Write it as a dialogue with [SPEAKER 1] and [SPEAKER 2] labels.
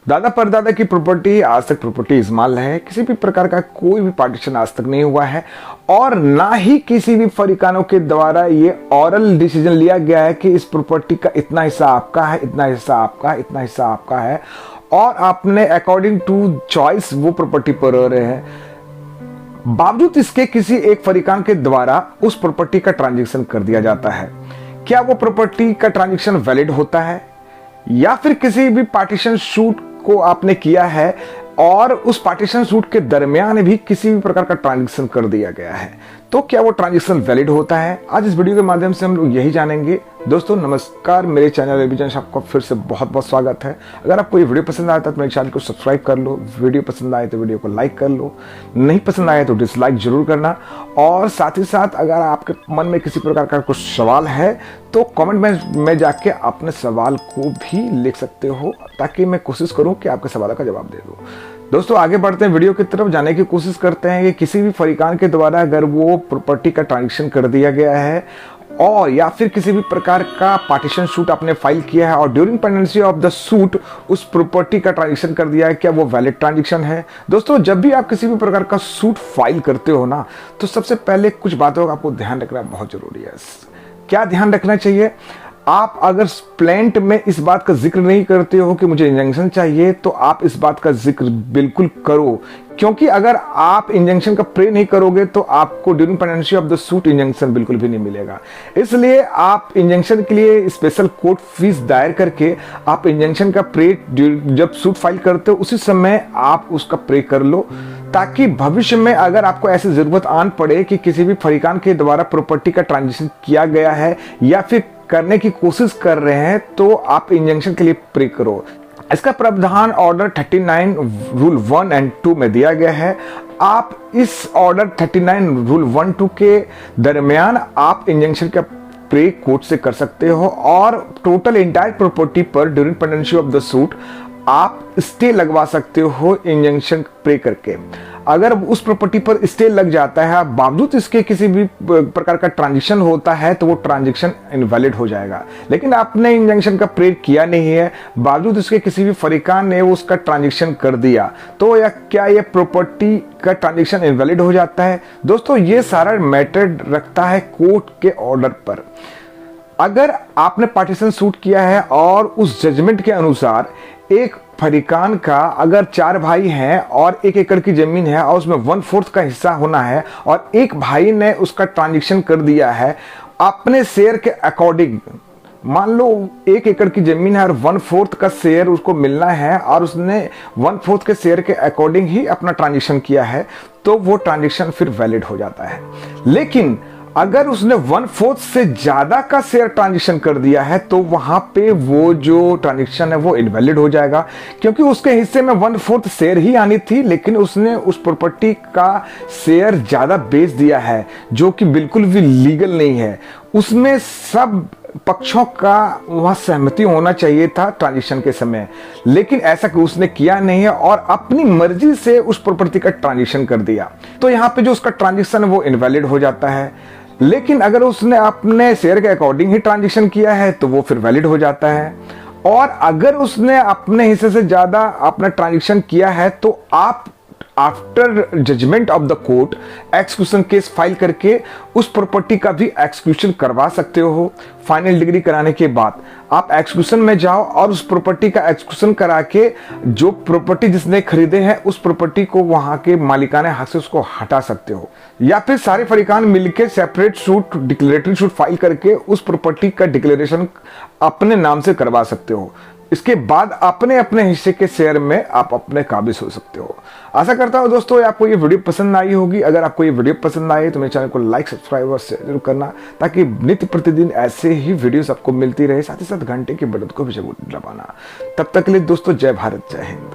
[SPEAKER 1] दादा परदादा की प्रॉपर्टी आज तक प्रॉपर्टी इस्तेमाल है, किसी भी प्रकार का कोई भी पार्टीशन आज तक नहीं हुआ है और ना ही किसी भी फरीकानों के द्वारा ये ऑरल डिसीजन लिया गया है कि इस प्रॉपर्टी का इतना हिस्सा आपका है, इतना हिस्सा आपका है, इतना हिस्सा आपका है और आपने अकॉर्डिंग टू चॉइस वो प्रॉपर्टी पर रह रहे हैं। बावजूद इसके किसी एक फरीकान के द्वारा उस प्रॉपर्टी का ट्रांजैक्शन कर दिया जाता है। क्या वो प्रॉपर्टी का ट्रांजैक्शन वैलिड होता है या फिर किसी भी पार्टीशन शूट को आपने किया है और उस पार्टीशन शूट के दरमियान भी किसी भी प्रकार का ट्रांजैक्शन कर दिया गया है, तो क्या वो ट्रांजैक्शन वैलिड होता है? आज इस वीडियो के माध्यम से हम लोग यही जानेंगे। दोस्तों नमस्कार, मेरे चैनल रिविजन आपका फिर से बहुत बहुत स्वागत है। अगर आपको ये वीडियो पसंद आता है तो मेरे चैनल को सब्सक्राइब कर लो, वीडियो पसंद आए तो वीडियो को लाइक कर लो, नहीं पसंद आए तो डिसलाइक जरूर करना और साथ ही साथ अगर आपके मन में किसी प्रकार का कुछ सवाल है तो कमेंट में जाके अपने सवाल को भी लिख सकते हो ताकि मैं कोशिश करूं कि आपके सवालों का जवाब दे दूं। दोस्तों आगे बढ़ते हैं, वीडियो की तरफ जाने की कोशिश करते हैं कि किसी भी फरीकान के द्वारा अगर वो प्रॉपर्टी का ट्रांजैक्शन कर दिया गया है और या फिर किसी भी प्रकार का पार्टीशन शूट आपने फाइल किया है और during pendency of the suit उस प्रॉपर्टी का ट्रांजैक्शन कर दिया है, क्या वो वैलिड ट्रांजैक्शन है? दोस्तों जब भी आप किसी भी प्रकार का सूट फाइल करते हो ना, तो सबसे पहले कुछ बातों का आपको ध्यान रखना बहुत जरूरी है। क्या ध्यान रखना चाहिए? आप अगर प्लेंट में इस बात का जिक्र नहीं करते हो कि मुझे इंजंक्शन चाहिए तो आप इस बात का जिक्र बिल्कुल करो, क्योंकि अगर आप इंजंक्शन का प्रे नहीं करोगे तो आपको during pendency of the suit injunction बिल्कुल भी नहीं मिलेगा। इसलिए आप इंजंक्शन के लिए स्पेशल कोर्ट फीस दायर करके आप इंजंक्शन का प्रे जब सूट फाइल करते हो उसी समय आप उसका प्रे कर लो, ताकि भविष्य में अगर आपको ऐसी जरूरत आन पड़े कि किसी भी फरीकान के द्वारा प्रॉपर्टी का ट्रांजैक्शन किया गया है या फिर करने की कोशिश कर रहे हैं तो आप इंजंक्शन के लिए प्रे करो। इसका प्रावधान ऑर्डर 39 रूल 1 एंड 2 में दिया गया है। आप इस ऑर्डर 39 रूल 1 2 के दरमियान आप इंजंक्शन का प्रे कोर्ट से कर सकते हो और टोटल इंटायर प्रॉपर्टी पर during pendency of the suit आप स्टे लगवा सकते हो इंजंक्शन प्रे करके। अगर उस प्रॉपर्टी पर स्टे लग जाता है बावजूद इसके किसी भी प्रकार का ट्रांजैक्शन होता है तो वो ट्रांजैक्शन इनवैलिड हो जाएगा। लेकिन आपने इंजंक्शन का प्रे किया नहीं है, बावजूद इसके किसी भी फरीकान ने उसका ट्रांजैक्शन कर दिया, तो या क्या ये प्रॉपर्टी का ट्रांजैक्शन इनवैलिड हो जाता है? दोस्तों ये सारा मैटर रखता है कोर्ट के ऑर्डर पर। अगर आपने पार्टीशन सूट किया है और उस जजमेंट के अनुसार एक फरीकान का अगर 4 भाई हैं और 1 एकड़ की जमीन है और उसमें 1/4 का हिस्सा होना है और एक भाई ने उसका ट्रांजैक्शन कर दिया है अपने शेयर के अकॉर्डिंग, मान लो 1 एकड़ की जमीन है और 1/4 का शेयर उसको मिलना है और उसने 1/4 के शेयर के अकॉर्डिंग ही अपना ट्रांजैक्शन किया है, तो वो ट्रांजैक्शन फिर वैलिड हो जाता है। लेकिन अगर उसने 1/4 से ज्यादा का शेयर ट्रांजैक्शन कर दिया है तो वहां पे वो जो ट्रांजैक्शन है वो इनवैलिड हो जाएगा, क्योंकि उसके हिस्से में 1/4 शेयर ही आनी थी लेकिन उसने उस प्रॉपर्टी का शेयर ज्यादा बेच दिया है जो कि बिल्कुल भी लीगल नहीं है। उसमें सब पक्षों का वहां सहमति होना चाहिए था ट्रांजैक्शन के समय, लेकिन ऐसा उसने किया नहीं है और अपनी मर्जी से उस प्रॉपर्टी का ट्रांजैक्शन कर दिया, तो यहाँ पे जो उसका ट्रांजैक्शन है वो इनवैलिड हो जाता है। लेकिन अगर उसने अपने शेयर के अकॉर्डिंग ही ट्रांजैक्शन किया है तो वो फिर वैलिड हो जाता है। और अगर उसने अपने हिस्से से ज्यादा अपना ट्रांजैक्शन किया है तो आप after judgement of the court execution case file करके उस प्रॉपर्टी का भी एक्सक्यूशन करवा सकते हो। फाइनल डिग्री कराने के बाद आप एक्सक्यूशन में जाओ और उस प्रॉपर्टी का एक्सक्यूशन करा के जो प्रॉपर्टी जिसने खरीदे हैं उस प्रॉपर्टी को वहां के मालिकाने हक से उसको हटा सकते हो, या फिर सारे फरीकान मिलकर separate suit declaratory suit file करके उस प्रॉपर्टी का डिक्लेरेशन अपने नाम से करवा सकते हो। इसके बाद अपने अपने हिस्से के शेयर में आप अपने काबिज हो सकते हो। आशा करता हूं दोस्तों आपको ये वीडियो पसंद आई होगी। अगर आपको ये वीडियो पसंद आए तो मेरे चैनल को लाइक, सब्सक्राइब और शेयर जरूर करना, ताकि नित्य प्रतिदिन ऐसे ही वीडियोस आपको मिलती रहे। साथ ही साथ घंटे की बटन को भी जरूर दबाना। तब तक के लिए दोस्तों जय भारत, जय हिंद।